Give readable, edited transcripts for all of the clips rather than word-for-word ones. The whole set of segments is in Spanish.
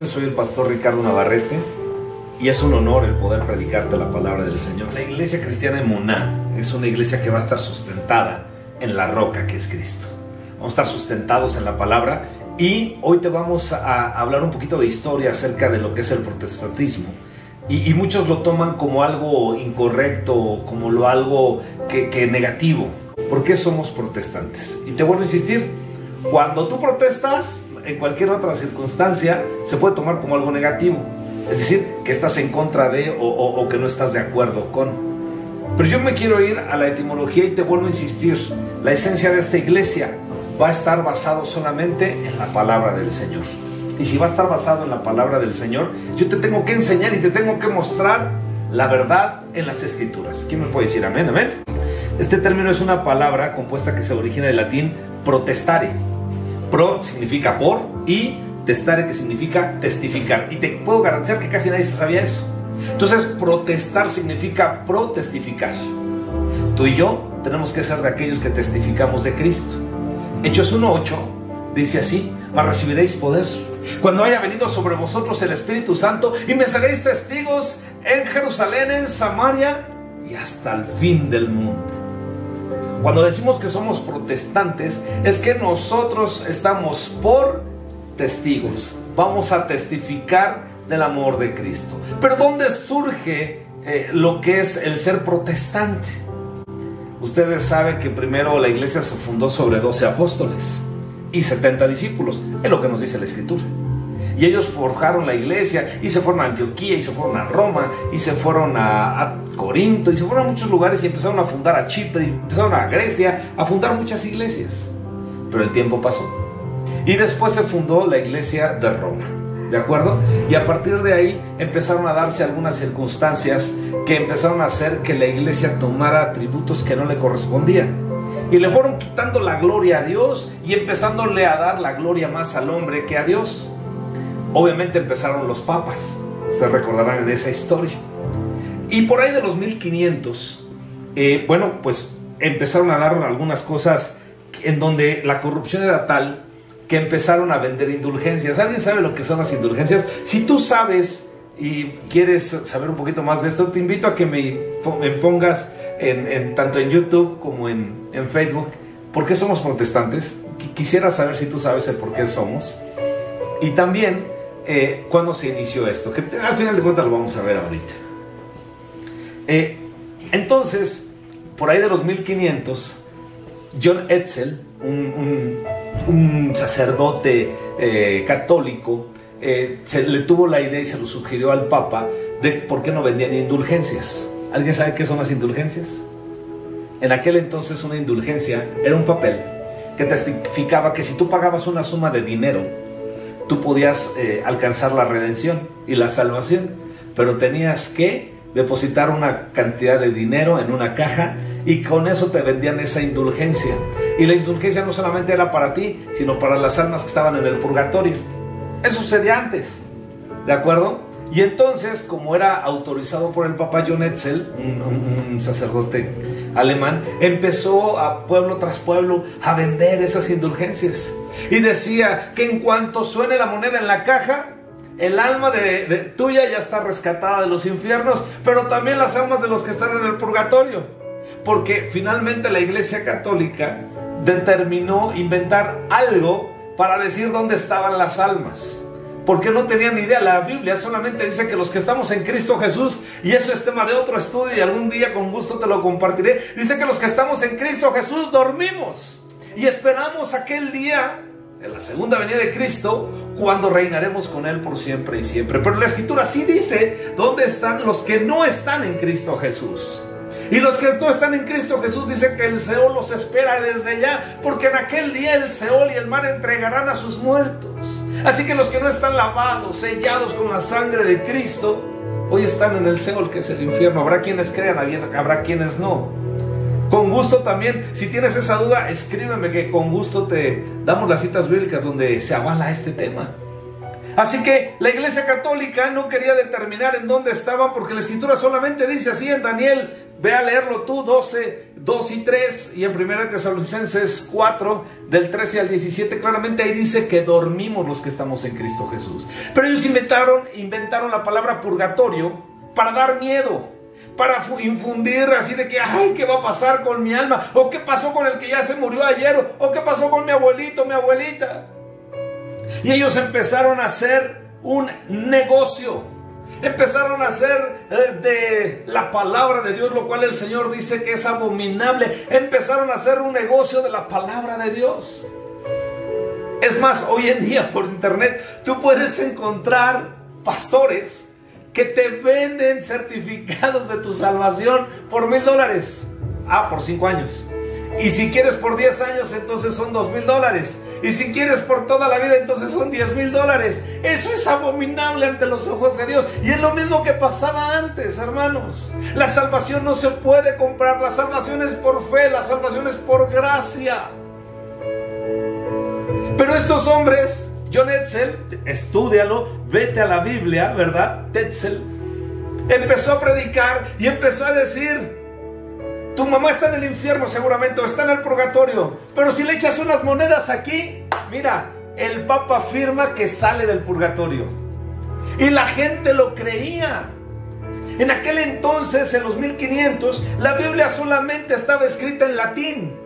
Soy el pastor Ricardo Navarrete y es un honor el poder predicarte la palabra del Señor. La iglesia cristiana Emuná es una iglesia que va a estar sustentada en la roca que es Cristo. Vamos a estar sustentados en la palabra y hoy te vamos a hablar un poquito de historia acerca de lo que es el protestantismo. Y muchos lo toman como algo incorrecto, como algo que negativo. ¿Por qué somos protestantes? Y te vuelvo a insistir, cuando tú protestas, en cualquier otra circunstancia se puede tomar como algo negativo, es decir, que estás en contra de o que no estás de acuerdo con. Pero yo me quiero ir a la etimología y te vuelvo a insistir, la esencia de esta iglesia va a estar basado solamente en la palabra del Señor. Y si va a estar basado en la palabra del Señor, yo te tengo que enseñar y te tengo que mostrar la verdad en las Escrituras. ¿Quién me puede decir amén? Amén. Este término es una palabra compuesta que se origina del latín protestare. Pro significa por y testare, que significa testificar. Y te puedo garantizar que casi nadie se sabía eso. Entonces, protestar significa protestificar. Tú y yo tenemos que ser de aquellos que testificamos de Cristo. Hechos 1:8 dice así: mas recibiréis poder cuando haya venido sobre vosotros el Espíritu Santo, y me seréis testigos en Jerusalén, en Samaria y hasta el fin del mundo. Cuando decimos que somos protestantes, es que nosotros estamos por testigos. Vamos a testificar del amor de Cristo. Pero ¿dónde surge lo que es el ser protestante? Ustedes saben que primero la iglesia se fundó sobre 12 apóstoles y 70 discípulos. Es lo que nos dice la Escritura. Y ellos forjaron la iglesia y se fueron a Antioquía y se fueron a Roma y se fueron a Corinto y se fueron a muchos lugares y empezaron a fundar a Chipre y empezaron a Grecia a fundar muchas iglesias. Pero el tiempo pasó y después se fundó la iglesia de Roma, ¿de acuerdo? Y a partir de ahí empezaron a darse algunas circunstancias que empezaron a hacer que la iglesia tomara atributos que no le correspondían. Y le fueron quitando la gloria a Dios y empezándole a dar la gloria más al hombre que a Dios. Obviamente empezaron los papas, ustedes recordarán en esa historia. Y por ahí de los 1500, pues empezaron a dar algunas cosas en donde la corrupción era tal que empezaron a vender indulgencias. ¿Alguien sabe lo que son las indulgencias? Si tú sabes y quieres saber un poquito más de esto, te invito a que me pongas tanto en YouTube como en Facebook, ¿por qué somos protestantes? Quisiera saber si tú sabes el por qué somos. Y también, ¿cuándo se inició esto? Que al final de cuentas lo vamos a ver ahorita. Entonces, por ahí de los 1500, John Etzel, un sacerdote católico, se le tuvo la idea y se lo sugirió al Papa de por qué no vendían indulgencias. ¿Alguien sabe qué son las indulgencias? En aquel entonces una indulgencia era un papel que testificaba que si tú pagabas una suma de dinero, tú podías alcanzar la redención y la salvación, pero tenías que depositar una cantidad de dinero en una caja y con eso te vendían esa indulgencia. Y la indulgencia no solamente era para ti, sino para las almas que estaban en el purgatorio. Eso sucedía antes, ¿de acuerdo? Y entonces, como era autorizado por el Papa John Etzel, un sacerdote alemán, empezó a pueblo tras pueblo a vender esas indulgencias. Y decía que en cuanto suene la moneda en la caja, el alma de tuya ya está rescatada de los infiernos, pero también las almas de los que están en el purgatorio. Porque finalmente la Iglesia Católica determinó inventar algo para decir dónde estaban las almas. Porque no tenían ni idea. La Biblia solamente dice que los que estamos en Cristo Jesús, y eso es tema de otro estudio y algún día con gusto te lo compartiré, dice que los que estamos en Cristo Jesús dormimos y esperamos aquel día de la segunda venida de Cristo, cuando reinaremos con Él por siempre y siempre. Pero la Escritura sí dice dónde están los que no están en Cristo Jesús. Y los que no están en Cristo Jesús, dice que el Seol los espera desde ya, porque en aquel día el Seol y el mar entregarán a sus muertos. Así que los que no están lavados, sellados con la sangre de Cristo, hoy están en el Seol, que es el infierno. Habrá quienes crean, habrá quienes no. Con gusto también, si tienes esa duda, escríbeme, que con gusto te damos las citas bíblicas donde se avala este tema. Así que la Iglesia Católica no quería determinar en dónde estaban, porque la Escritura solamente dice así en Daniel Ve a leerlo tú, 12, 2 y 3, y en 1 Tesalonicenses 4, del 13 al 17, claramente ahí dice que dormimos los que estamos en Cristo Jesús. Pero ellos inventaron la palabra purgatorio para dar miedo, para infundir así de que, ay, ¿qué va a pasar con mi alma? ¿O qué pasó con el que ya se murió ayer? ¿O qué pasó con mi abuelito, mi abuelita? Y ellos empezaron a hacer un negocio. Empezaron a hacer de la palabra de Dios, lo cual el Señor dice que es abominable. Empezaron a hacer un negocio de la palabra de Dios. Es más, hoy en día por internet tú puedes encontrar pastores que te venden certificados de tu salvación por $1,000. Por 5 años. Y si quieres por 10 años, entonces son $2,000. Y si quieres por toda la vida, entonces son $10,000. Eso es abominable ante los ojos de Dios. Y es lo mismo que pasaba antes, hermanos. La salvación no se puede comprar. La salvación es por fe. La salvación es por gracia. Pero estos hombres, John Tetzel, estúdialo, vete a la Biblia, ¿verdad? Tetzel empezó a predicar y empezó a decir: tu mamá está en el infierno seguramente, o está en el purgatorio, pero si le echas unas monedas aquí, mira, el Papa afirma que sale del purgatorio. Y la gente lo creía. En aquel entonces, en los 1500, la Biblia solamente estaba escrita en latín.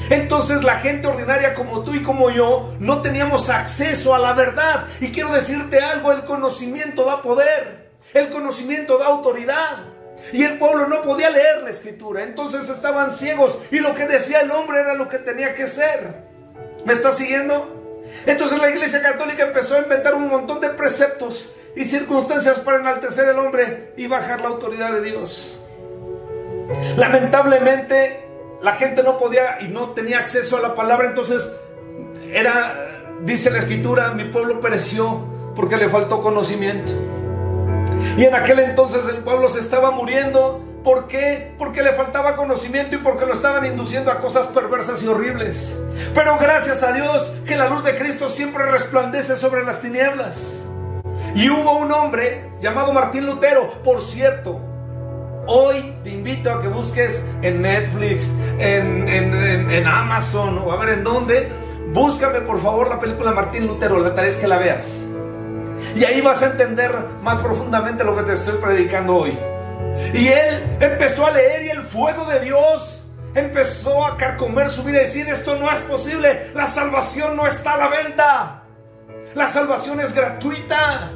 Entonces la gente ordinaria como tú y como yo no teníamos acceso a la verdad. Y quiero decirte algo: el conocimiento da poder, el conocimiento da autoridad. Y el pueblo no podía leer la escritura, entonces estaban ciegos, y lo que decía el hombre era lo que tenía que ser. ¿Me está siguiendo? Entonces la Iglesia Católica empezó a inventar un montón de preceptos y circunstancias para enaltecer al hombre y bajar la autoridad de Dios. Lamentablemente la gente no podía y no tenía acceso a la palabra. Entonces dice la escritura: mi pueblo pereció porque le faltó conocimiento. Y en aquel entonces el pueblo se estaba muriendo. ¿Por qué? Porque le faltaba conocimiento y porque lo estaban induciendo a cosas perversas y horribles. Pero gracias a Dios que la luz de Cristo siempre resplandece sobre las tinieblas. Y hubo un hombre llamado Martín Lutero. Por cierto, hoy te invito a que busques en Netflix, en Amazon, o a ver en dónde. Búscame por favor la película Martín Lutero. La tarea es que la veas. Y ahí vas a entender más profundamente lo que te estoy predicando hoy. Y él empezó a leer, y el fuego de Dios empezó a carcomer su vida y decir: esto no es posible, la salvación no está a la venta, la salvación es gratuita.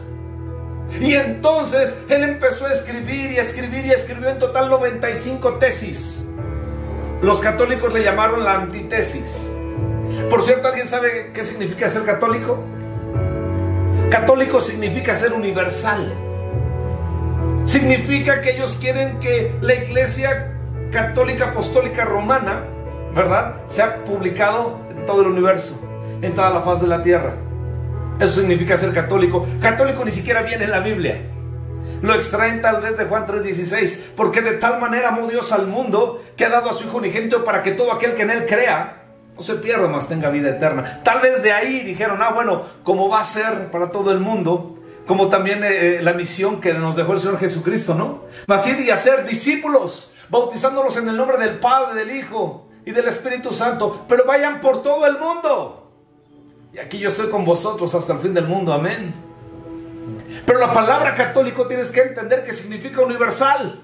Y entonces él empezó a escribir y escribir y escribió en total 95 tesis. Los católicos le llamaron la antítesis. Por cierto, ¿alguien sabe qué significa ser católico? Católico significa ser universal. Significa que ellos quieren que la Iglesia Católica Apostólica Romana, ¿verdad?, sea publicado en todo el universo, en toda la faz de la tierra. Eso significa ser católico. Católico ni siquiera viene en la Biblia. Lo extraen tal vez de Juan 3:16. Porque de tal manera amó Dios al mundo, que ha dado a su Hijo unigénito, para que todo aquel que en él crea no se pierda, mas tenga vida eterna. Tal vez de ahí dijeron: bueno, como va a ser para todo el mundo, como también la misión que nos dejó el Señor Jesucristo, ¿no? Mas ir y hacer discípulos, bautizándolos en el nombre del Padre, del Hijo y del Espíritu Santo, pero vayan por todo el mundo. Y aquí yo estoy con vosotros hasta el fin del mundo, amén. Pero la palabra católico tienes que entender que significa universal.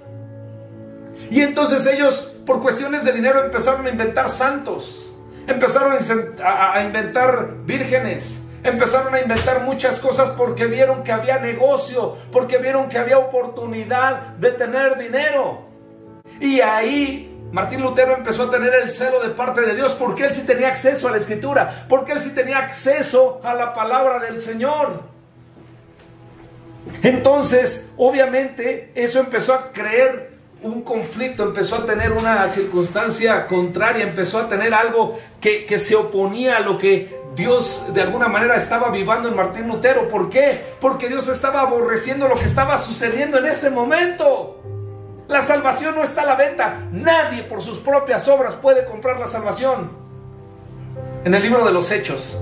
Y entonces ellos, por cuestiones de dinero, empezaron a inventar santos. Empezaron a inventar vírgenes. Empezaron a inventar muchas cosas porque vieron que había negocio, porque vieron que había oportunidad de tener dinero. Y ahí Martín Lutero empezó a tener el celo de parte de Dios, porque él sí tenía acceso a la Escritura, porque él sí tenía acceso a la palabra del Señor. Entonces, obviamente, eso empezó a crear un conflicto, empezó a tener una circunstancia contraria, empezó a tener algo que se oponía a lo que Dios de alguna manera estaba avivando en Martín Lutero. ¿Por qué? Porque Dios estaba aborreciendo lo que estaba sucediendo en ese momento. La salvación no está a la venta. Nadie por sus propias obras puede comprar la salvación. En el libro de los Hechos,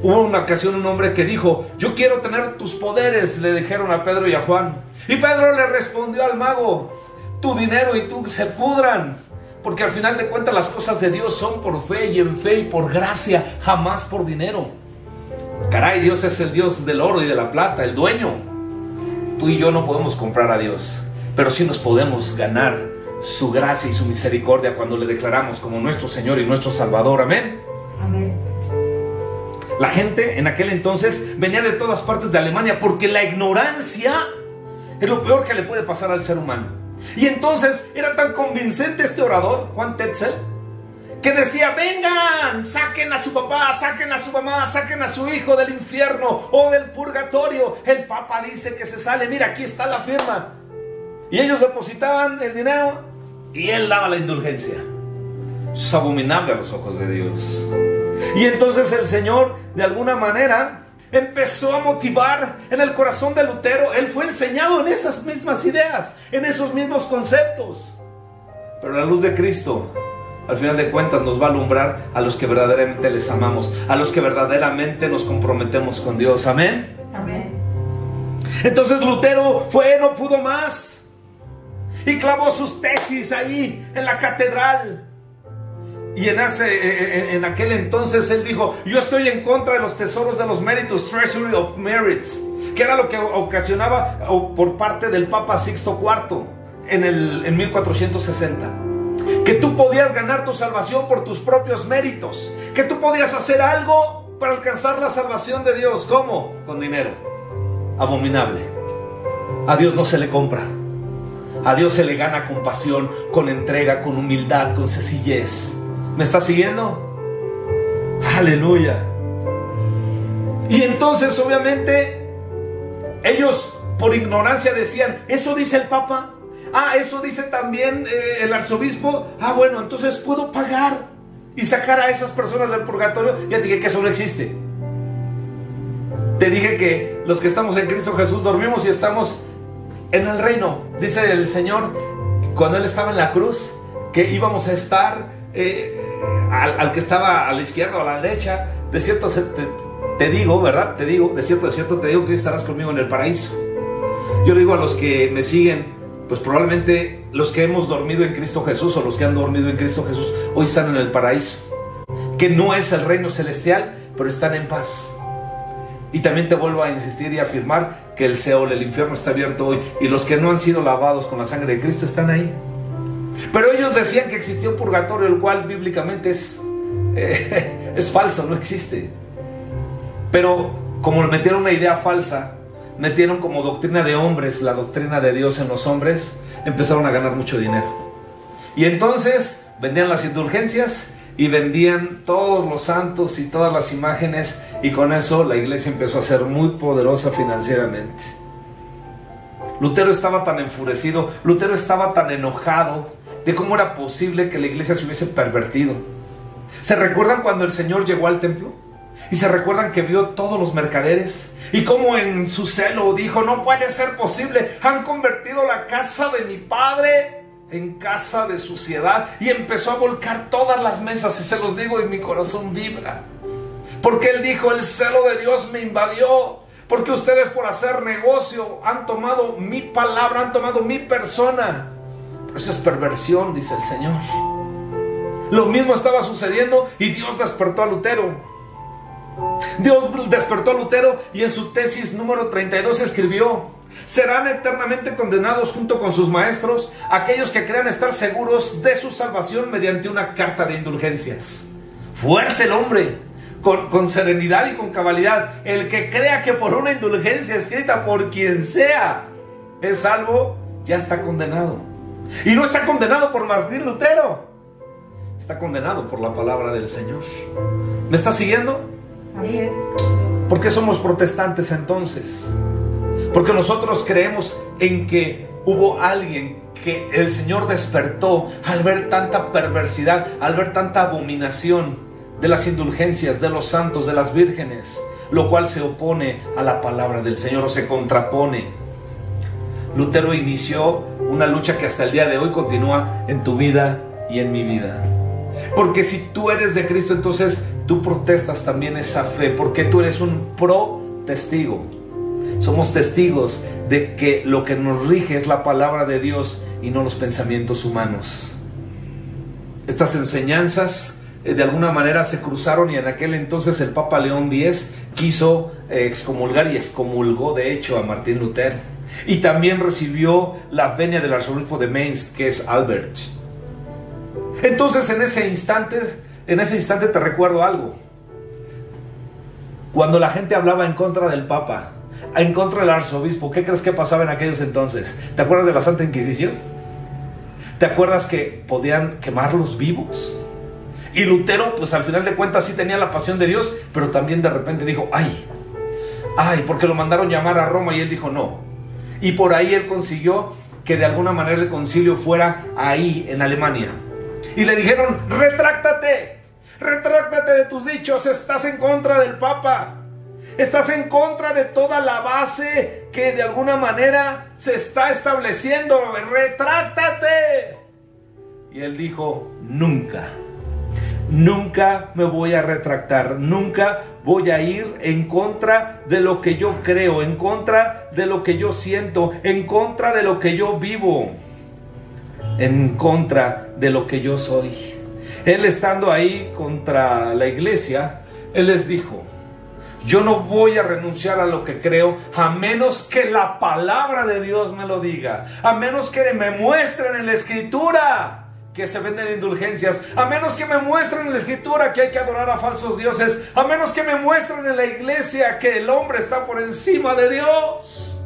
hubo una ocasión un hombre que dijo: yo quiero tener tus poderes, le dijeron a Pedro y a Juan. Y Pedro le respondió al mago: tu dinero y tú se pudran. Porque al final de cuentas las cosas de Dios son por fe y en fe y por gracia, jamás por dinero. Caray, Dios es el Dios del oro y de la plata, el dueño. Tú y yo no podemos comprar a Dios, pero sí nos podemos ganar su gracia y su misericordia cuando le declaramos como nuestro Señor y nuestro Salvador. Amén. Amén. La gente en aquel entonces venía de todas partes de Alemania, porque la ignorancia es lo peor que le puede pasar al ser humano. Y entonces era tan convincente este orador, Juan Tetzel, que decía: vengan, saquen a su papá, saquen a su mamá, saquen a su hijo del infierno o del purgatorio. El Papa dice que se sale, mira, aquí está la firma. Y ellos depositaban el dinero y él daba la indulgencia. Eso es abominable a los ojos de Dios. Y entonces el Señor, de alguna manera, empezó a motivar en el corazón de Lutero. Él fue enseñado en esas mismas ideas, en esos mismos conceptos. Pero la luz de Cristo, al final de cuentas, nos va a alumbrar a los que verdaderamente les amamos, a los que verdaderamente nos comprometemos con Dios. Amén. Amén. Entonces Lutero no pudo más y clavó sus tesis ahí en la catedral. Y en aquel entonces él dijo: yo estoy en contra de los tesoros de los méritos, Treasury of Merits, que era lo que ocasionaba por parte del Papa Sixto IV en 1460. Que tú podías ganar tu salvación por tus propios méritos, que tú podías hacer algo para alcanzar la salvación de Dios. ¿Cómo? Con dinero. Abominable. A Dios no se le compra. A Dios se le gana con pasión, con entrega, con humildad, con sencillez. ¿Me está siguiendo? Aleluya. Y entonces obviamente ellos por ignorancia decían: eso dice el Papa, eso dice también el arzobispo, bueno, entonces puedo pagar y sacar a esas personas del purgatorio. Ya te dije que eso no existe. Te dije que los que estamos en Cristo Jesús dormimos y estamos en el reino. Dice el Señor, cuando Él estaba en la cruz, que íbamos a estar al que estaba a la izquierda o a la derecha. De cierto te digo, ¿verdad? Te digo, de cierto te digo que hoy estarás conmigo en el paraíso. Yo le digo a los que me siguen, pues probablemente los que hemos dormido en Cristo Jesús, o los que han dormido en Cristo Jesús, hoy están en el paraíso, que no es el reino celestial, pero están en paz. Y también te vuelvo a insistir y afirmar que el Seol, el infierno, está abierto hoy, y los que no han sido lavados con la sangre de Cristo están ahí. Pero ellos decían que existía un purgatorio, el cual bíblicamente es falso, no existe. Pero como le metieron una idea falsa, metieron como doctrina de hombres la doctrina de Dios en los hombres, empezaron a ganar mucho dinero. Y entonces vendían las indulgencias y vendían todos los santos y todas las imágenes, y con eso la iglesia empezó a ser muy poderosa financieramente. Lutero estaba tan enfurecido, Lutero estaba tan enojado de cómo era posible que la iglesia se hubiese pervertido. ¿Se recuerdan cuando el Señor llegó al templo? ¿Y se recuerdan que vio todos los mercaderes? Y cómo en su celo dijo: no puede ser posible, han convertido la casa de mi padre en casa de suciedad. Y empezó a volcar todas las mesas, y se los digo y mi corazón vibra, porque él dijo: el celo de Dios me invadió, porque ustedes por hacer negocio han tomado mi palabra, han tomado mi persona. Pero eso es perversión, dice el Señor. Lo mismo estaba sucediendo y Dios despertó a Lutero. Dios despertó a Lutero y en su tesis número 32 escribió: serán eternamente condenados junto con sus maestros aquellos que crean estar seguros de su salvación mediante una carta de indulgencias. Fuerte el hombre, con serenidad y con cabalidad. El que crea que por una indulgencia escrita por quien sea es salvo, ya está condenado. Y no está condenado por Martín Lutero, está condenado por la palabra del Señor. ¿Me está siguiendo? ¿Por qué somos protestantes entonces? Porque nosotros creemos en que hubo alguien que el Señor despertó al ver tanta perversidad, al ver tanta abominación de las indulgencias, de los santos, de las vírgenes, lo cual se opone a la palabra del Señor o se contrapone. Lutero inició una lucha que hasta el día de hoy continúa en tu vida y en mi vida. Porque si tú eres de Cristo, entonces tú protestas también esa fe, porque tú eres un pro-testigo. Somos testigos de que lo que nos rige es la palabra de Dios y no los pensamientos humanos. Estas enseñanzas de alguna manera se cruzaron, y en aquel entonces el Papa León X quiso excomulgar y excomulgó de hecho a Martín Lutero. Y también recibió la venia del arzobispo de Mainz, que es Albert. Entonces en ese instante te recuerdo algo. Cuando la gente hablaba en contra del Papa, en contra del arzobispo, ¿qué crees que pasaba en aquellos entonces? ¿Te acuerdas de la Santa Inquisición? ¿Te acuerdas que podían quemarlos vivos? Y Lutero, pues al final de cuentas sí tenía la pasión de Dios, pero también de repente dijo, ay, porque lo mandaron llamar a Roma y él dijo no. Y por ahí él consiguió que de alguna manera el concilio fuera ahí, en Alemania. Y le dijeron, retráctate de tus dichos, estás en contra del Papa. Estás en contra de toda la base que de alguna manera se está estableciendo. ¡Retráctate! Y él dijo, nunca me voy a retractar. Nunca voy a ir en contra de lo que yo creo, en contra de lo que yo siento, en contra de lo que yo vivo, en contra de lo que yo soy. Él, estando ahí contra la iglesia, él les dijo, yo no voy a renunciar a lo que creo, a menos que la palabra de Dios me lo diga, a menos que me muestren en la Escritura que se venden indulgencias, a menos que me muestren en la Escritura que hay que adorar a falsos dioses, a menos que me muestren en la iglesia que el hombre está por encima de Dios.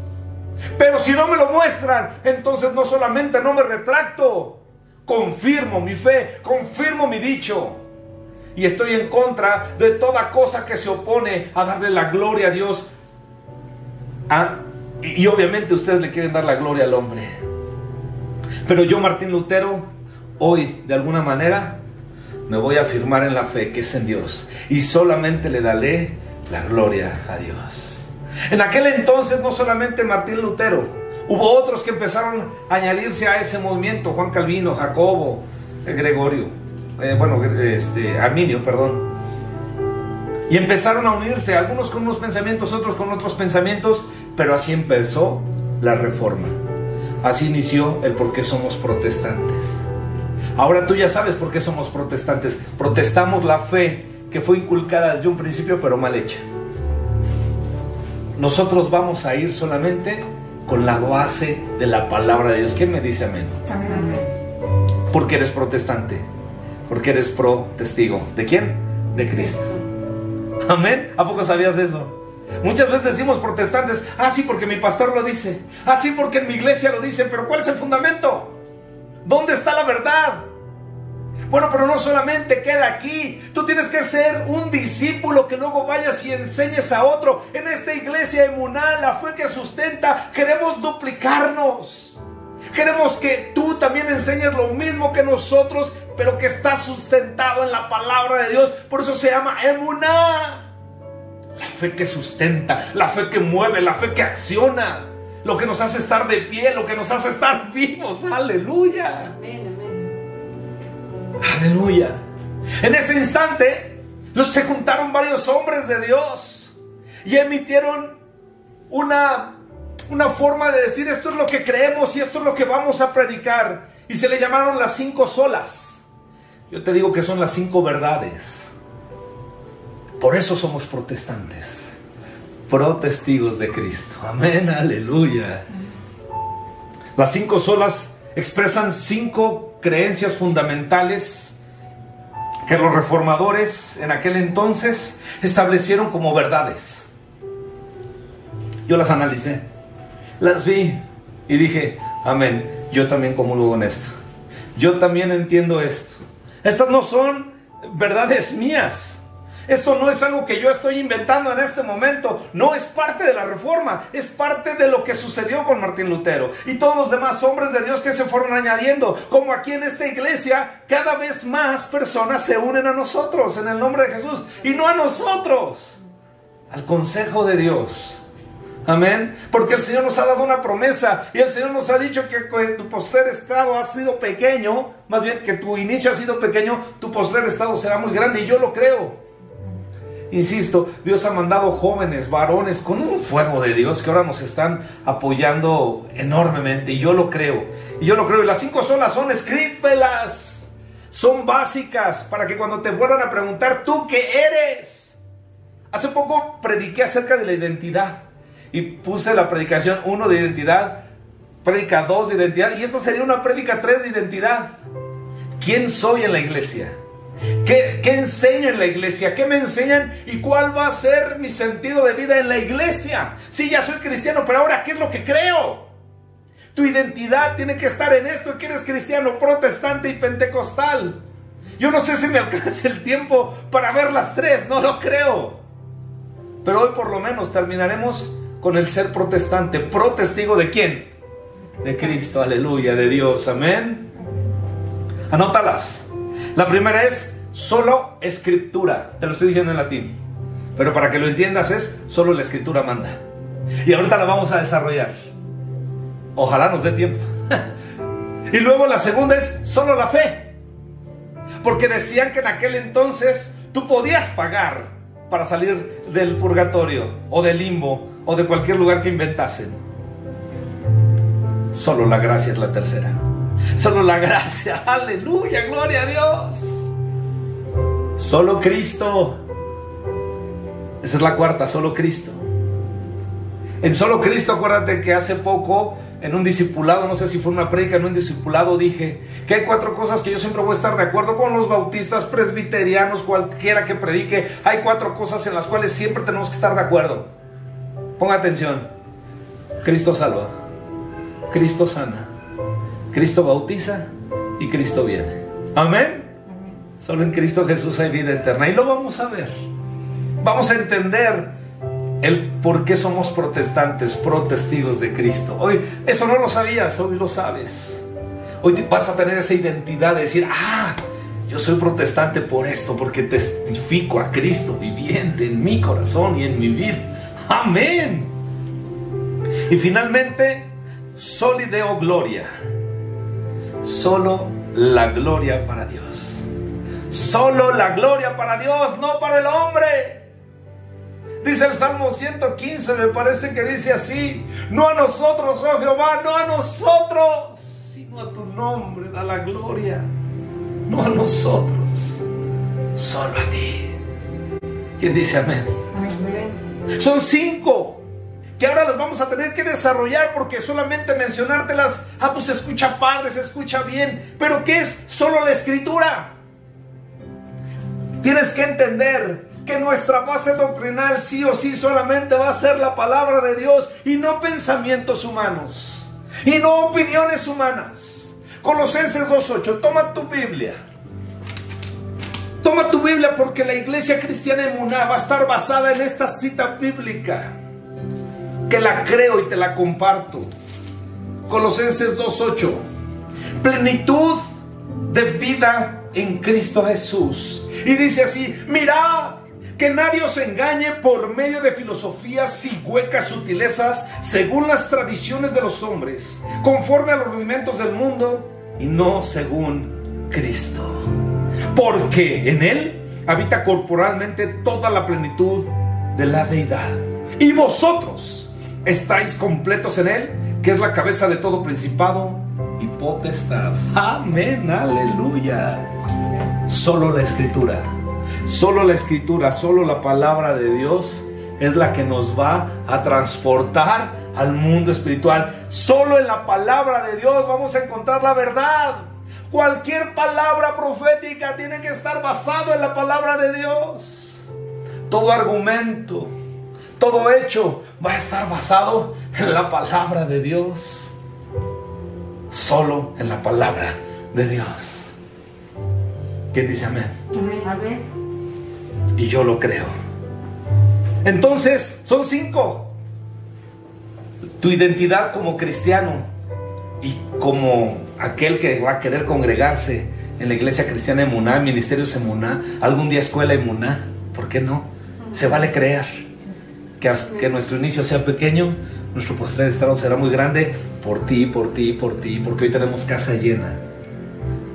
Pero si no me lo muestran, entonces no solamente no me retracto, confirmo mi fe, confirmo mi dicho. Y estoy en contra de toda cosa que se opone a darle la gloria a Dios. Y obviamente ustedes le quieren dar la gloria al hombre. Pero yo, Martín Lutero, hoy de alguna manera me voy a afirmar en la fe que es en Dios. Y solamente le daré la gloria a Dios. En aquel entonces no solamente Martín Lutero, hubo otros que empezaron a añadirse a ese movimiento. Juan Calvino, Jacobo, Gregorio. Arminio, perdón. Y empezaron a unirse, algunos con unos pensamientos, otros con otros pensamientos, pero así empezó la reforma. Así inició el por qué somos protestantes. Ahora tú ya sabes por qué somos protestantes. Protestamos la fe que fue inculcada desde un principio, pero mal hecha. Nosotros vamos a ir solamente con la base de la palabra de Dios. ¿Quién me dice amén? Amén. Porque eres protestante. Porque eres testigo. ¿De quién? De Cristo. Amén. ¿A poco sabías eso? Muchas veces decimos protestantes, sí, porque mi pastor lo dice, sí, porque en mi iglesia lo dicen, pero ¿cuál es el fundamento? ¿Dónde está la verdad? Bueno, pero no solamente queda aquí. Tú tienes que ser un discípulo que luego vayas y enseñes a otro. En esta iglesia Emuná, la fe que sustenta, queremos duplicarnos. Queremos que tú también enseñes lo mismo que nosotros, pero que está sustentado en la palabra de Dios. Por eso se llama Emuná. La fe que sustenta, la fe que mueve, la fe que acciona, lo que nos hace estar de pie, lo que nos hace estar vivos. Aleluya. Amén, amén. Aleluya. En ese instante se juntaron varios hombres de Dios y emitieron una forma de decir, esto es lo que creemos y esto es lo que vamos a predicar. Y se le llamaron las 5 solas. Yo te digo que son las 5 verdades. Por eso somos protestantes, protestigos de Cristo. Amén, aleluya. Las 5 solas expresan 5 creencias fundamentales que los reformadores en aquel entonces establecieron como verdades. Yo las analicé, las vi y dije, amén, yo también comulgo con esto. Yo también entiendo esto. Estas no son verdades mías. Esto no es algo que yo estoy inventando en este momento. No es parte de la reforma. Es parte de lo que sucedió con Martín Lutero y todos los demás hombres de Dios que se fueron añadiendo. Como aquí en esta iglesia, cada vez más personas se unen a nosotros en el nombre de Jesús. Y no a nosotros, al consejo de Dios. Amén. Porque el Señor nos ha dado una promesa y el Señor nos ha dicho que tu postrer estado ha sido pequeño. Más bien que tu inicio ha sido pequeño, tu postrer estado será muy grande. Y yo lo creo. Insisto, Dios ha mandado jóvenes, varones con un fuego de Dios que ahora nos están apoyando enormemente, y yo lo creo. Y las 5 solas son, escríbelas. Son básicas para que cuando te vuelvan a preguntar, ¿tú qué eres? Hace poco prediqué acerca de la identidad y puse la predicación 1 de identidad, prédica 2 de identidad, y esta sería una prédica 3 de identidad. ¿Quién soy en la iglesia? ¿Qué enseño en la iglesia? ¿Qué me enseñan? ¿Y cuál va a ser mi sentido de vida en la iglesia? Sí, ya soy cristiano, pero ahora, ¿qué es lo que creo? Tu identidad tiene que estar en esto, que eres cristiano, protestante y pentecostal. Yo no sé si me alcanza el tiempo para ver las 3, no lo creo. Pero hoy por lo menos terminaremos con el ser protestante. ¿Protestigo de quién? De Cristo, aleluya, de Dios, amén. Anótalas. La primera es solo escritura. Te lo estoy diciendo en latín, pero para que lo entiendas es solo la escritura manda. Y ahorita la vamos a desarrollar. Ojalá nos dé tiempo. Y luego la segunda es solo la fe. Porque decían que en aquel entonces tú podías pagar para salir del purgatorio o del limbo o de cualquier lugar que inventasen. Solo la gracia es la tercera. Solo la gracia, aleluya, gloria a Dios. Solo Cristo. Esa es la cuarta, solo Cristo. En solo Cristo, acuérdate que hace poco en un discipulado, no sé si fue una prédica, en un discipulado dije que hay 4 cosas que yo siempre voy a estar de acuerdo con los bautistas, presbiterianos, cualquiera que predique. Hay 4 cosas en las cuales siempre tenemos que estar de acuerdo. Ponga atención. Cristo salva, Cristo sana, Cristo bautiza y Cristo viene. Amén. Solo en Cristo Jesús hay vida eterna, y lo vamos a ver. Vamos a entender el por qué somos protestantes, protestigos de Cristo. Hoy, eso no lo sabías, hoy lo sabes. Hoy vas a tener esa identidad de decir, yo soy protestante por esto, porque testifico a Cristo viviente en mi corazón y en mi vida. Amén. Y finalmente, soli Deo gloria. Solo la gloria para Dios. Solo la gloria para Dios, no para el hombre. Dice el Salmo 115, me parece que dice así: no a nosotros, oh Jehová, no a nosotros, sino a tu nombre da la gloria. No a nosotros, solo a ti. ¿Quién dice amén? Amén. Son 5 que ahora las vamos a tener que desarrollar, porque solamente mencionártelas, pues se escucha padre, se escucha bien, pero ¿qué es solo la escritura? Tienes que entender que nuestra base doctrinal sí o sí solamente va a ser la palabra de Dios, y no pensamientos humanos y no opiniones humanas. Colosenses 2:8, toma tu Biblia. Toma tu Biblia, porque la iglesia cristiana Emuná va a estar basada en esta cita bíblica, que la creo y te la comparto. Colosenses 2:8, plenitud de vida en Cristo Jesús. Y dice así: mirad que nadie os engañe por medio de filosofías y huecas sutilezas, según las tradiciones de los hombres, conforme a los rudimentos del mundo, y no según Cristo. Porque en Él habita corporalmente toda la plenitud de la deidad. Y vosotros estáis completos en Él, que es la cabeza de todo principado y potestad. Amén, aleluya. Solo la escritura, solo la escritura, solo la palabra de Dios es la que nos va a transportar al mundo espiritual. Solo en la palabra de Dios vamos a encontrar la verdad. Cualquier palabra profética tiene que estar basado en la palabra de Dios. Todo argumento, todo hecho va a estar basado en la palabra de Dios. Solo en la palabra de Dios. ¿Quién dice amén? Amén. Y yo lo creo. Entonces, son 5. Tu identidad como cristiano y como aquel que va a querer congregarse en la iglesia cristiana Emuná, ministerios Emuná, algún día escuela Emuná, ¿por qué no? Se vale creer que nuestro inicio sea pequeño, nuestro postrer estado será muy grande, por ti, por ti, por ti, porque hoy tenemos casa llena.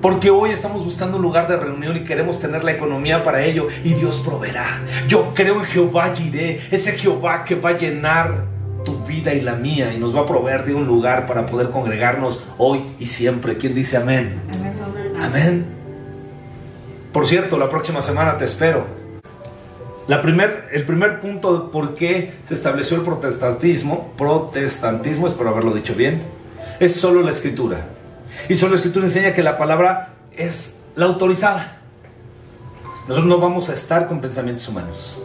Porque hoy estamos buscando un lugar de reunión y queremos tener la economía para ello, y Dios proveerá. Yo creo en Jehová Jireh, ese Jehová que va a llenar tu vida y la mía y nos va a proveer de un lugar para poder congregarnos hoy y siempre. ¿Quién dice amén? Amén. Por cierto, la próxima semana te espero. El primer punto de por qué se estableció el protestantismo, espero haberlo dicho bien, es solo la Escritura. Y solo la Escritura enseña que la palabra es la autorizada. Nosotros no vamos a estar con pensamientos humanos.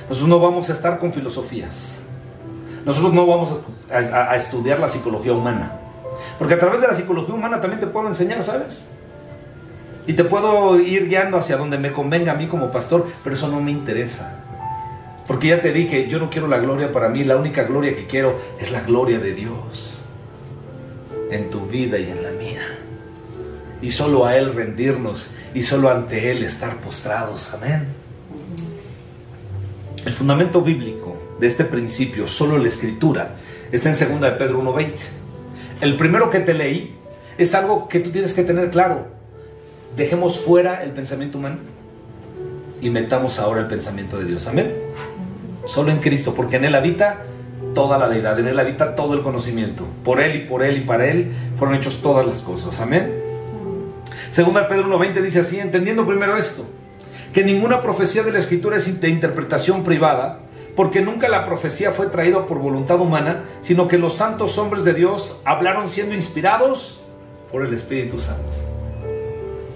Nosotros no vamos a estar con filosofías. Nosotros no vamos a estudiar la psicología humana. Porque a través de la psicología humana también te puedo enseñar, ¿sabes? Y te puedo ir guiando hacia donde me convenga a mí como pastor, pero eso no me interesa. Porque ya te dije, yo no quiero la gloria para mí, la única gloria que quiero es la gloria de Dios en tu vida y en la mía. Y solo a Él rendirnos y solo ante Él estar postrados. Amén. El fundamento bíblico de este principio, solo la Escritura, está en 2 de Pedro 1:20. El primero que te leí es algo que tú tienes que tener claro. Dejemos fuera el pensamiento humano y metamos ahora el pensamiento de Dios. Amén. Solo en Cristo, porque en Él habita toda la deidad, en Él habita todo el conocimiento. Por Él y por Él y para Él fueron hechos todas las cosas. Amén. 2 de Pedro 1:20 dice así: entendiendo primero esto, que ninguna profecía de la Escritura es de interpretación privada, porque nunca la profecía fue traída por voluntad humana, sino que los santos hombres de Dios hablaron siendo inspirados por el Espíritu Santo.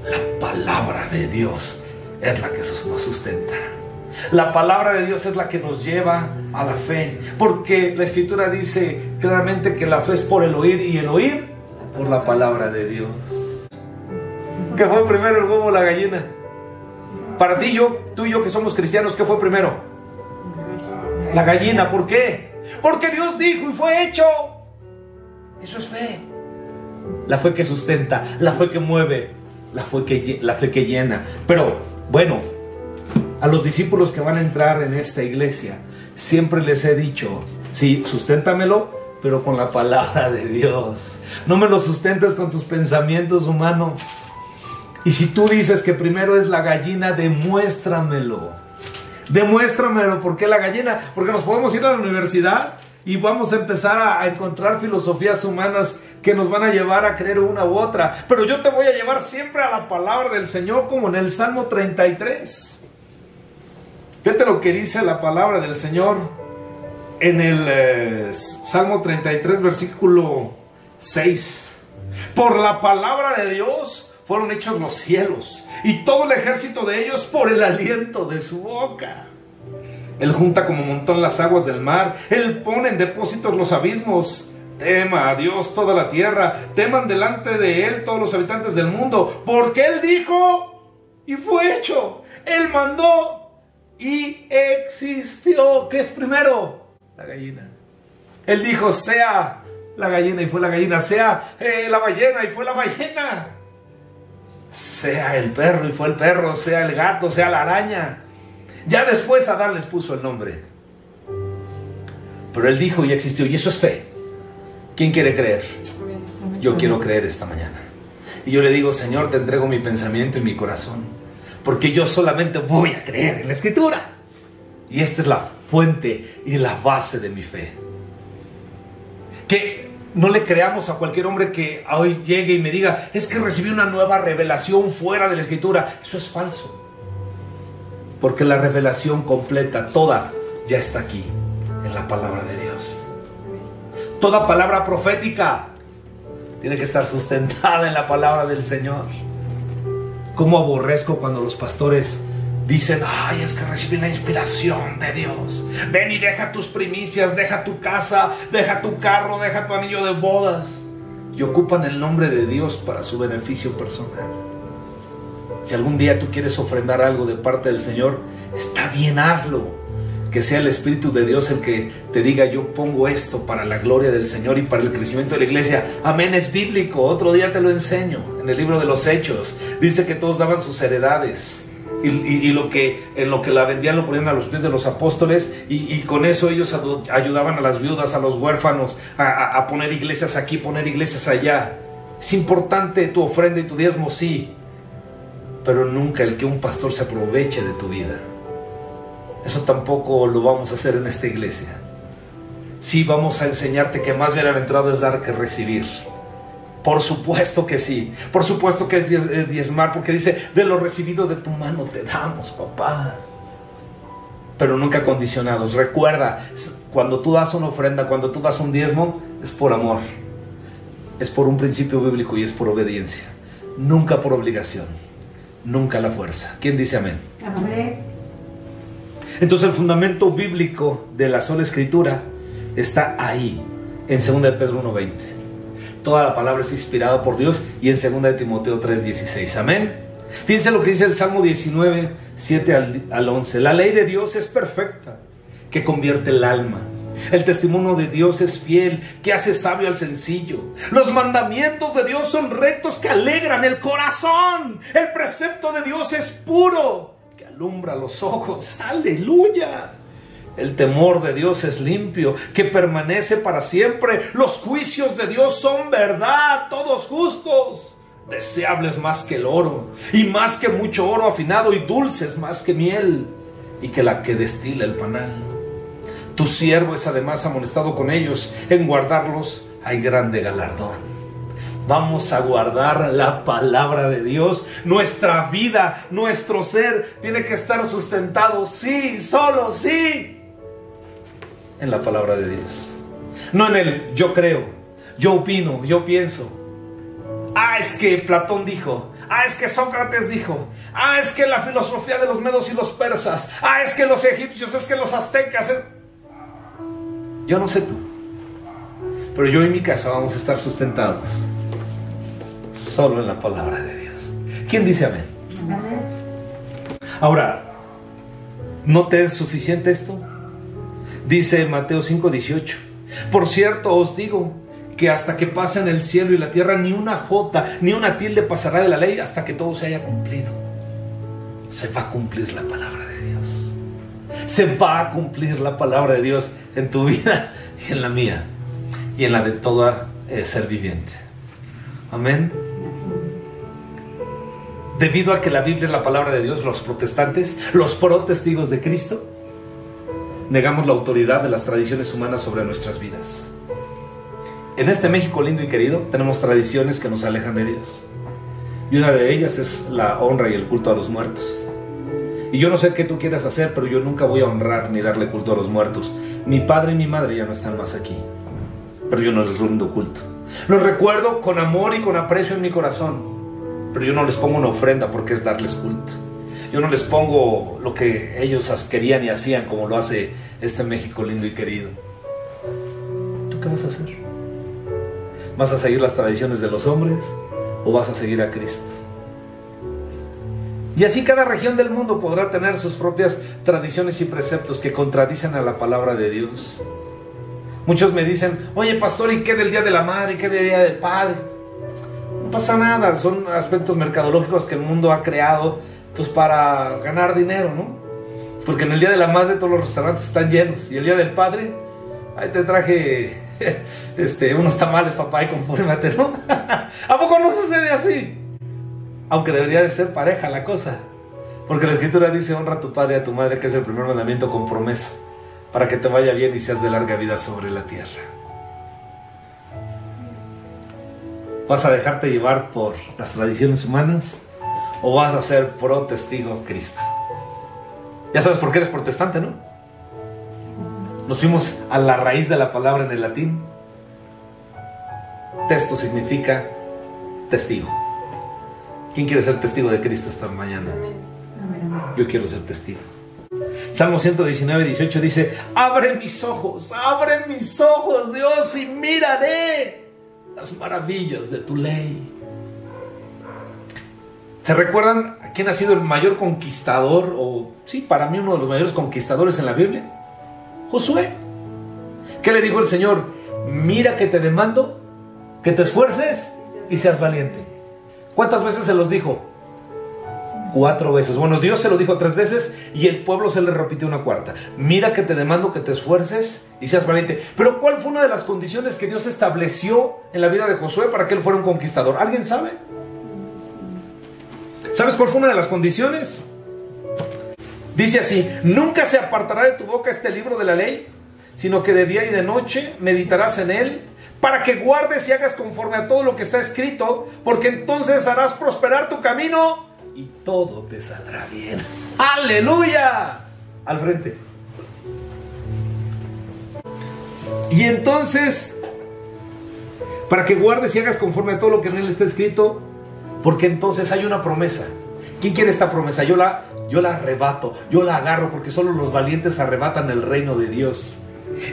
La palabra de Dios es la que nos sustenta. La palabra de Dios es la que nos lleva a la fe, porque la Escritura dice claramente que la fe es por el oír, y el oír por la palabra de Dios. ¿Qué fue primero, el huevo o la gallina? Para ti, tú y yo que somos cristianos, ¿qué fue primero? La gallina. ¿Por qué? Porque Dios dijo y fue hecho. Eso es fe. La fe que sustenta, la fe que mueve, la fe que llena. Pero bueno, a los discípulos que van a entrar en esta iglesia, siempre les he dicho: sí, susténtamelo, pero con la palabra de Dios. No me lo sustentes con tus pensamientos humanos. Y si tú dices que primero es la gallina, demuéstramelo. Demuéstramelo. ¿Por qué la gallina? Porque nos podemos ir a la universidad y vamos a empezar a encontrar filosofías humanas que nos van a llevar a creer una u otra. Pero yo te voy a llevar siempre a la palabra del Señor, como en el Salmo 33. Fíjate lo que dice la palabra del Señor en el Salmo 33, versículo 6. Por la palabra de Dios fueron hechos los cielos, y todo el ejército de ellos por el aliento de su boca. Él junta como montón las aguas del mar, Él pone en depósitos los abismos. Tema a Dios toda la tierra, teman delante de Él todos los habitantes del mundo, porque Él dijo y fue hecho. Él mandó y existió. ¿Qué es primero? La gallina. Él dijo: sea la gallina, y fue la gallina. Sea la ballena, y fue la ballena. Sea el perro, y fue el perro. Sea el gato, sea la araña. Ya después Adán les puso el nombre. Pero Él dijo y existió, y eso es fe. ¿Quién quiere creer? Yo quiero creer esta mañana. Y yo le digo: Señor, te entrego mi pensamiento y mi corazón, porque yo solamente voy a creer en la Escritura. Y esta es la fuente y la base de mi fe. Que no le creamos a cualquier hombre que hoy llegue y me diga: es que recibí una nueva revelación fuera de la Escritura. Eso es falso. Porque la revelación completa, toda, ya está aquí, en la palabra de Dios. Toda palabra profética tiene que estar sustentada en la palabra del Señor. Cómo aborrezco cuando los pastores dicen: ay, es que recibí la inspiración de Dios. Ven y deja tus primicias, deja tu casa, deja tu carro, deja tu anillo de bodas. Y ocupan el nombre de Dios para su beneficio personal. Si algún día tú quieres ofrendar algo de parte del Señor, está bien, hazlo. Que sea el Espíritu de Dios el que te diga: yo pongo esto para la gloria del Señor y para el crecimiento de la iglesia. Amén, es bíblico. Otro día te lo enseño. En el libro de los Hechos dice que todos daban sus heredades. Y lo que la vendían lo ponían a los pies de los apóstoles, y con eso ellos ayudaban a las viudas, a los huérfanos, a poner iglesias aquí, poner iglesias allá. Es importante tu ofrenda y tu diezmo, sí, pero nunca el que un pastor se aproveche de tu vida. Eso tampoco lo vamos a hacer en esta iglesia. Sí, vamos a enseñarte que más bienaventurado es dar que recibir. Por supuesto que sí. Por supuesto que es diezmar, porque dice, de lo recibido de tu mano te damos, papá. Pero nunca condicionados. Recuerda, cuando tú das una ofrenda, cuando tú das un diezmo, es por amor. Es por un principio bíblico y es por obediencia. Nunca por obligación. Nunca a la fuerza. ¿Quién dice amén? Amén. Entonces el fundamento bíblico de la sola escritura está ahí, en 2 de Pedro 1:20. Toda la palabra es inspirada por Dios, y en 2 de Timoteo 3:16. Amén. Fíjense lo que dice el Salmo 19, 7 al 11. La ley de Dios es perfecta, que convierte el alma. El testimonio de Dios es fiel, que hace sabio al sencillo. Los mandamientos de Dios son rectos, que alegran el corazón. El precepto de Dios es puro, que alumbra los ojos. ¡Aleluya! El temor de Dios es limpio, que permanece para siempre. Los juicios de Dios son verdad, todos justos. Deseables más que el oro, y más que mucho oro afinado, y dulces más que miel, y que la que destila el panal. Tu siervo es además amonestado con ellos. En guardarlos hay grande galardón. Vamos a guardar la palabra de Dios. Nuestra vida, nuestro ser tiene que estar sustentado, sí, solo sí, en la palabra de Dios. No en el yo creo, yo opino, yo pienso. Es que Platón dijo. Es que Sócrates dijo. Es que la filosofía de los medos y los persas. Es que los egipcios, es que los aztecas. Yo no sé tú, pero yo y mi casa vamos a estar sustentados solo en la palabra de Dios. ¿Quién dice amén? Amén. Ahora, ¿no te es suficiente esto? Dice Mateo 5:18. Por cierto os digo que hasta que pasen el cielo y la tierra, ni una jota ni una tilde pasará de la ley hasta que todo se haya cumplido. Se va a cumplir la palabra de Dios. Se va a cumplir la palabra de Dios en tu vida y en la mía y en la de todo ser viviente. Amén. Debido a que la Biblia es la palabra de Dios, los protestantes, los protestigos de Cristo, negamos la autoridad de las tradiciones humanas sobre nuestras vidas. En este México lindo y querido tenemos tradiciones que nos alejan de Dios, y una de ellas es la honra y el culto a los muertos. Y yo no sé qué tú quieras hacer, pero yo nunca voy a honrar ni darle culto a los muertos. Mi padre y mi madre ya no están más aquí, pero yo no les rindo culto. Los recuerdo con amor y con aprecio en mi corazón, pero yo no les pongo una ofrenda porque es darles culto. Yo no les pongo lo que ellos querían y hacían, como lo hace este México lindo y querido. ¿Tú qué vas a hacer? ¿Vas a seguir las tradiciones de los hombres o vas a seguir a Cristo? Y así cada región del mundo podrá tener sus propias tradiciones y preceptos que contradicen a la palabra de Dios. Muchos me dicen, oye pastor, ¿y qué del Día de la Madre? ¿Y qué del Día del Padre? No pasa nada, son aspectos mercadológicos que el mundo ha creado pues para ganar dinero, ¿no? Porque en el Día de la Madre todos los restaurantes están llenos, y el Día del Padre, ahí te traje unos tamales, papá, y confórmate, ¿no? ¿A poco no sucede así? Aunque debería de ser pareja la cosa, porque la Escritura dice, honra a tu padre y a tu madre, que es el primer mandamiento con promesa, para que te vaya bien y seas de larga vida sobre la tierra. ¿Vas a dejarte llevar por las tradiciones humanas o vas a ser pro testigo Cristo? Ya sabes por qué eres protestante, ¿no? Nos fuimos a la raíz de la palabra en el latín. Testo significa testigo. ¿Quién quiere ser testigo de Cristo esta mañana? Yo quiero ser testigo. Salmo 119:18 dice, abre mis ojos, Dios, y miraré las maravillas de tu ley. ¿Se recuerdan quién ha sido el mayor conquistador? O sí, para mí uno de los mayores conquistadores en la Biblia. Josué. ¿Qué le dijo el Señor? Mira que te demando que te esfuerces y seas valiente. ¿Cuántas veces se los dijo? 4 veces. Bueno, Dios se lo dijo 3 veces y el pueblo se le repitió una cuarta. Mira que te demando que te esfuerces y seas valiente. Pero ¿cuál fue una de las condiciones que Dios estableció en la vida de Josué para que él fuera un conquistador? ¿Alguien sabe? ¿Sabes cuál fue una de las condiciones? Dice así: nunca se apartará de tu boca este libro de la ley, sino que de día y de noche meditarás en él, para que guardes y hagas conforme a todo lo que está escrito, porque entonces harás prosperar tu camino y todo te saldrá bien. ¡Aleluya! Al frente. Y entonces, para que guardes y hagas conforme a todo lo que en él está escrito, porque entonces hay una promesa. ¿Quién quiere esta promesa? Yo la arrebato, yo la agarro, porque solo los valientes arrebatan el reino de Dios.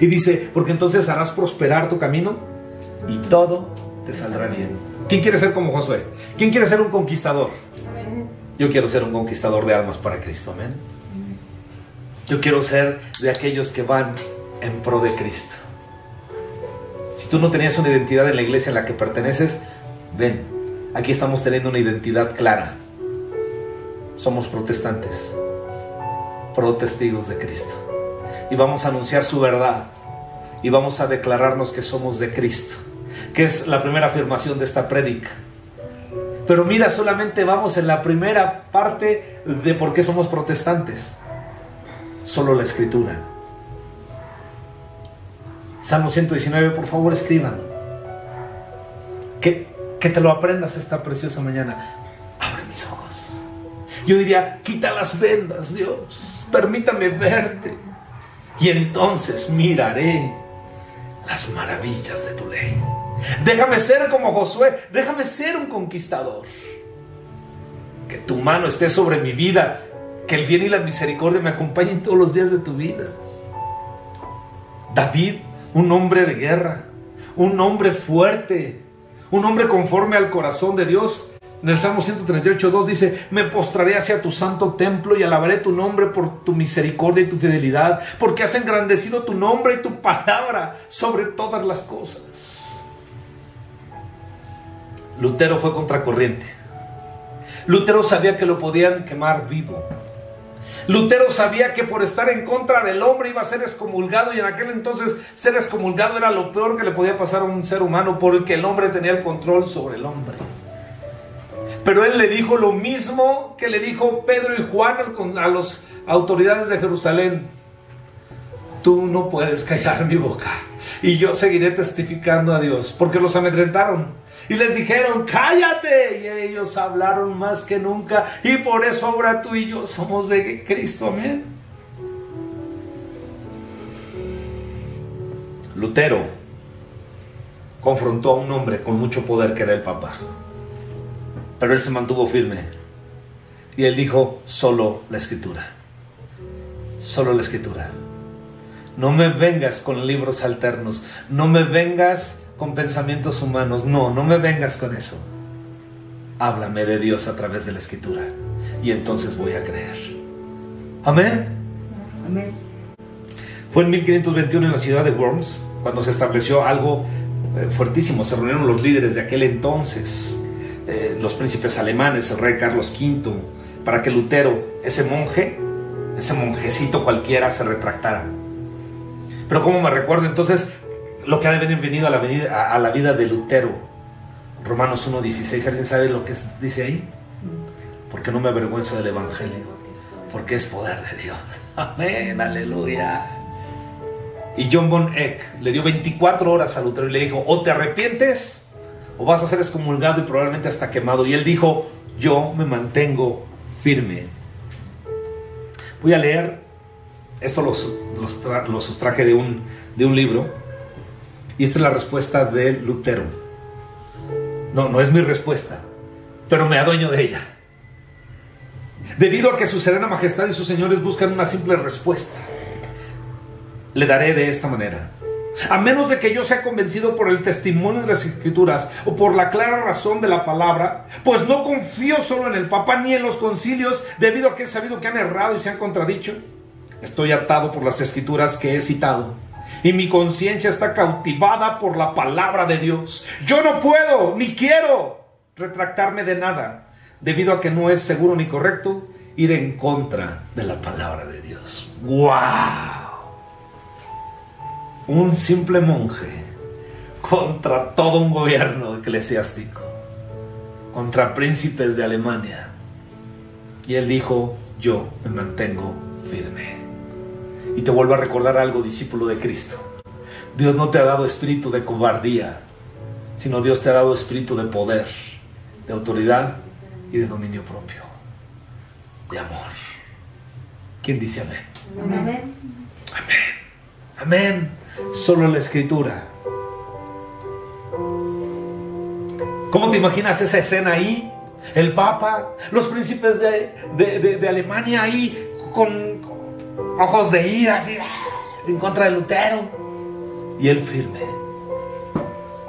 Y dice, porque entonces harás prosperar tu camino y todo te saldrá bien. ¿Quién quiere ser como Josué? ¿Quién quiere ser un conquistador? Amén. Yo quiero ser un conquistador de almas para Cristo, amén. Yo quiero ser de aquellos que van en pro de Cristo. Si tú no tenías una identidad en la iglesia en la que perteneces, ven, aquí estamos teniendo una identidad clara. Somos protestantes, pro testigos de Cristo. Y vamos a anunciar su verdad. Y vamos a declararnos que somos de Cristo, que es la primera afirmación de esta prédica. Pero mira, solamente vamos en la primera parte de por qué somos protestantes. Solo la Escritura. Salmo 119, por favor, escriban. Que te lo aprendas esta preciosa mañana. Abre mis ojos. Yo diría, quita las vendas, Dios. Permítame verte. Y entonces miraré las maravillas de tu ley. Déjame ser como Josué. Déjame ser un conquistador. Que tu mano esté sobre mi vida. Que el bien y la misericordia me acompañen todos los días de tu vida. David, un hombre de guerra, un hombre fuerte, un hombre conforme al corazón de Dios. En el Salmo 138:2 dice: me postraré hacia tu santo templo y alabaré tu nombre por tu misericordia y tu fidelidad, porque has engrandecido tu nombre y tu palabra sobre todas las cosas. Lutero fue contracorriente. Lutero sabía que lo podían quemar vivo. Lutero sabía que por estar en contra del hombre iba a ser excomulgado, y en aquel entonces ser excomulgado era lo peor que le podía pasar a un ser humano, porque el hombre tenía el control sobre el hombre. Pero él le dijo lo mismo que le dijo Pedro y Juan a las autoridades de Jerusalén: tú no puedes callar mi boca, y yo seguiré testificando a Dios. Porque los amedrentaron y les dijeron: cállate. Y ellos hablaron más que nunca, y por eso ahora tú y yo somos de Cristo, amén. Lutero confrontó a un hombre con mucho poder que era el Papa, pero él se mantuvo firme y él dijo: solo la Escritura, solo la Escritura. No me vengas con libros alternos, no me vengas con pensamientos humanos, no me vengas con eso. Háblame de Dios a través de la Escritura, y entonces voy a creer. Amén. Amén. Fue en 1521 en la ciudad de Worms cuando se estableció algo fuertísimo. Se reunieron los líderes de aquel entonces, los príncipes alemanes, el rey Carlos V, para que Lutero, ese monjecito cualquiera, se retractara. Pero como me recuerdo entonces lo que ha venido a la vida de Lutero. Romanos 1:16, ¿alguien sabe lo que dice ahí? Porque no me avergüenzo del evangelio, porque es poder de Dios. Amén, aleluya. Y John von Eck le dio 24 horas a Lutero y le dijo: o te arrepientes o vas a ser excomulgado y probablemente hasta quemado. Y él dijo: yo me mantengo firme. Voy a leer esto, lo sustraje de un libro, y esta es la respuesta de Lutero. No es mi respuesta, pero me adueño de ella. Debido a que su serena majestad y sus señores buscan una simple respuesta, le daré de esta manera: a menos de que yo sea convencido por el testimonio de las Escrituras o por la clara razón de la palabra, pues no confío solo en el Papa ni en los concilios, debido a que he sabido que han errado y se han contradicho. Estoy atado por las Escrituras que he citado, y mi conciencia está cautivada por la palabra de Dios. Yo no puedo ni quiero retractarme de nada, debido a que no es seguro ni correcto ir en contra de la palabra de Dios. ¡Wow! Un simple monje contra todo un gobierno eclesiástico, contra príncipes de Alemania. Y él dijo: yo me mantengo firme. Y te vuelvo a recordar algo, discípulo de Cristo. Dios no te ha dado espíritu de cobardía, sino Dios te ha dado espíritu de poder, de autoridad y de dominio propio, de amor. ¿Quién dice amén? Amén. Amén. Amén. Solo la Escritura. ¿Cómo te imaginas esa escena ahí? El Papa, los príncipes de Alemania ahí con ojos de ira, así, en contra de Lutero. Y él firme: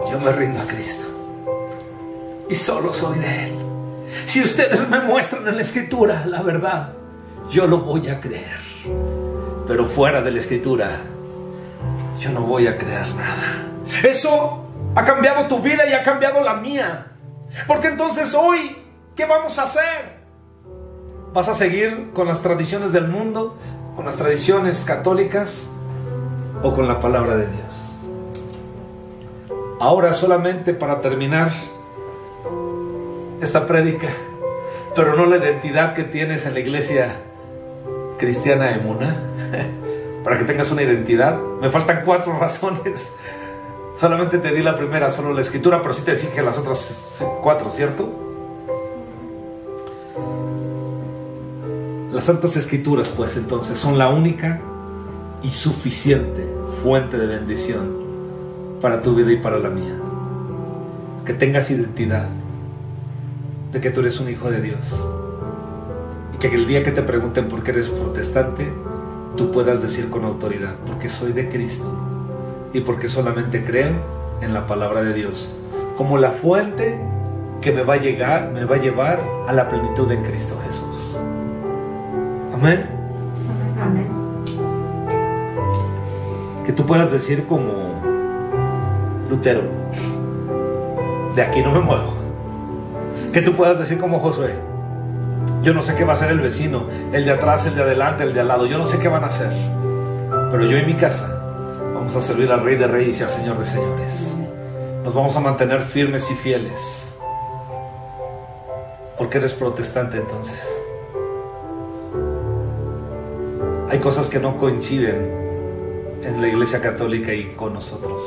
yo me rindo a Cristo y solo soy de Él. Si ustedes me muestran en la Escritura la verdad, yo lo voy a creer. Pero fuera de la Escritura, yo no voy a creer nada. Eso ha cambiado tu vida y ha cambiado la mía. Porque entonces hoy, ¿qué vamos a hacer? ¿Vas a seguir con las tradiciones del mundo, con las tradiciones católicas, o con la palabra de Dios? Ahora, solamente para terminar esta prédica, pero no la identidad que tienes en la iglesia cristiana Emuná, para que tengas una identidad. Me faltan 4 razones. Solamente te di la primera, solo la Escritura, pero sí te exige las otras 4, ¿cierto? Las Santas Escrituras, pues, entonces, son la única y suficiente fuente de bendición para tu vida y para la mía. Que tengas identidad de que tú eres un hijo de Dios, y que el día que te pregunten por qué eres protestante, tú puedas decir con autoridad: porque soy de Cristo y porque solamente creo en la palabra de Dios como la fuente que me va a llevar a la plenitud en Cristo Jesús. Amén. Amén. Que tú puedas decir como Lutero: de aquí no me muevo. Que tú puedas decir como Josué: yo no sé qué va a hacer el vecino, el de atrás, el de adelante, el de al lado, yo no sé qué van a hacer, pero yo y mi casa vamos a servir al Rey de Reyes y al Señor de Señores. Nos vamos a mantener firmes y fieles. ¿Por qué eres protestante entonces? Hay cosas que no coinciden en la Iglesia Católica y con nosotros.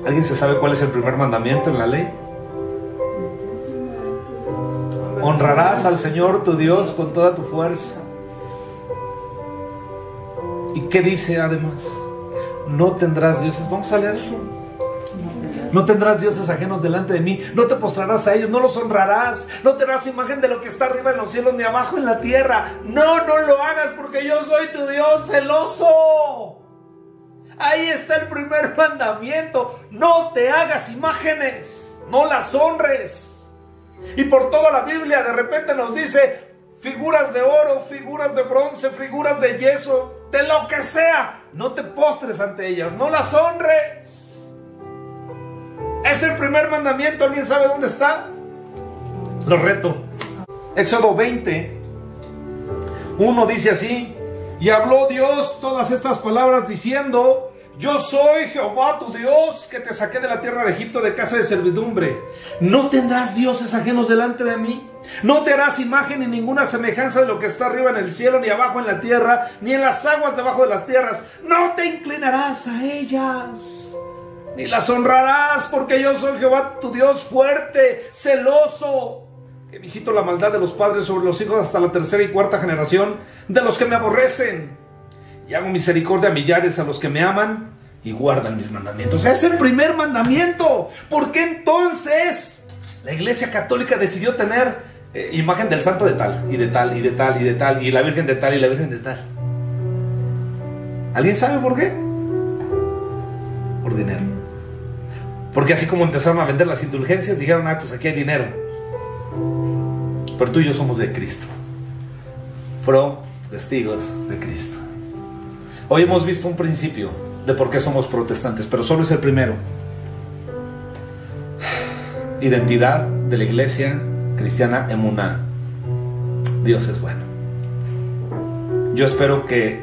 ¿Alguien se sabe cuál es el primer mandamiento en la ley? Honrarás al Señor tu Dios con toda tu fuerza. ¿Y qué dice además? No tendrás dioses. Vamos a leerlo. No tendrás dioses ajenos delante de mí. No te postrarás a ellos, no los honrarás. No tendrás imagen de lo que está arriba en los cielos ni abajo en la tierra. No lo hagas, porque yo soy tu Dios celoso. Ahí está el primer mandamiento. No te hagas imágenes, no las honres. Y por toda la Biblia de repente nos dice figuras de oro, figuras de bronce, figuras de yeso, de lo que sea. No te postres ante ellas, no las honres. Es el primer mandamiento. ¿Alguien sabe dónde está? Lo reto. Éxodo 20, 1 dice así: y habló Dios todas estas palabras diciendo: yo soy Jehová tu Dios, que te saqué de la tierra de Egipto, de casa de servidumbre. No tendrás dioses ajenos delante de mí. No te harás imagen ni ninguna semejanza de lo que está arriba en el cielo, ni abajo en la tierra, ni en las aguas debajo de las tierras. No te inclinarás a ellas, ni las honrarás, porque yo soy Jehová tu Dios fuerte, celoso, que visito la maldad de los padres sobre los hijos hasta la 3ª y 4ª generación de los que me aborrecen, y hago misericordia a millares a los que me aman y guardan mis mandamientos. Es el primer mandamiento. ¿Por qué entonces la Iglesia Católica decidió tener imagen del santo de tal, y de tal, y de tal, y de tal, y la Virgen de tal, y la Virgen de tal? ¿Alguien sabe por qué? Por dinero. Porque así como empezaron a vender las indulgencias, dijeron: pues aquí hay dinero. Pero tú y yo somos de Cristo, testigos de Cristo. Hoy hemos visto un principio de por qué somos protestantes, pero solo es el primero. identidad de la iglesia cristiana Emuná. Dios es bueno. Yo espero que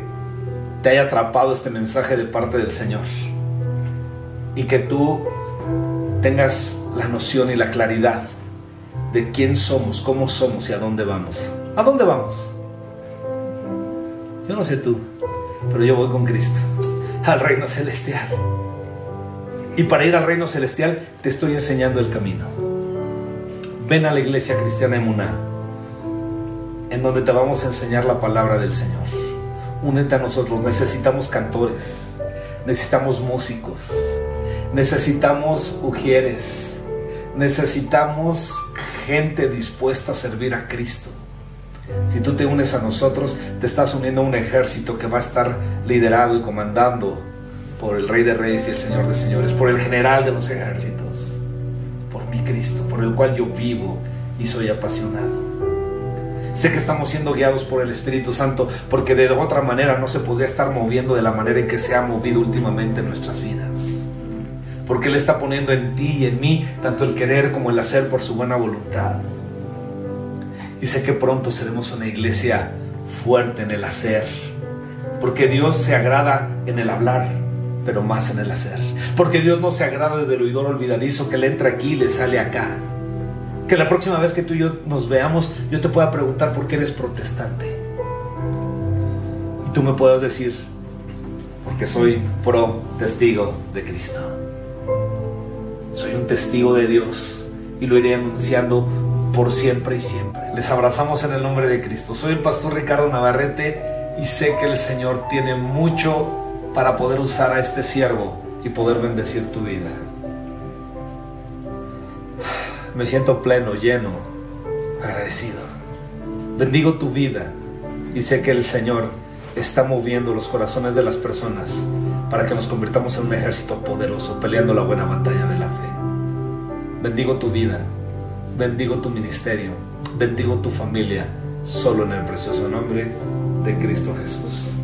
te haya atrapado este mensaje de parte del Señor y que tú tengas la noción y la claridad de quién somos, cómo somos y a dónde vamos. ¿A dónde vamos? Yo no sé tú, pero yo voy con Cristo al reino celestial. Y para ir al reino celestial te estoy enseñando el camino. Ven a la iglesia cristiana Emuná, en donde te vamos a enseñar la palabra del Señor. Únete a nosotros. Necesitamos cantores, necesitamos músicos, necesitamos ujieres, necesitamos gente dispuesta a servir a Cristo. Si tú te unes a nosotros, te estás uniendo a un ejército que va a estar liderado y comandando por el Rey de Reyes y el Señor de Señores, por el general de los ejércitos, por mi Cristo, por el cual yo vivo y soy apasionado. Sé que estamos siendo guiados por el Espíritu Santo, porque de otra manera no se podría estar moviendo de la manera en que se ha movido últimamente en nuestras vidas. Porque Él está poniendo en ti y en mí tanto el querer como el hacer por su buena voluntad. Y sé que pronto seremos una iglesia fuerte en el hacer, porque Dios se agrada en el hablar, pero más en el hacer. Porque Dios no se agrada del oidor olvidadizo que le entra aquí y le sale acá. Que la próxima vez que tú y yo nos veamos, yo te pueda preguntar por qué eres protestante. Y tú me puedas decir, porque soy testigo de Cristo. Soy un testigo de Dios y lo iré anunciando por siempre y siempre. Les abrazamos en el nombre de Cristo. Soy el pastor Ricardo Navarrete y sé que el Señor tiene mucho para poder usar a este siervo y poder bendecir tu vida. Me siento pleno, lleno, agradecido. Bendigo tu vida y sé que el Señor está moviendo los corazones de las personas para que nos convirtamos en un ejército poderoso peleando la buena batalla de la fe. Bendigo tu vida, bendigo tu ministerio, bendigo tu familia, solo en el precioso nombre de Cristo Jesús.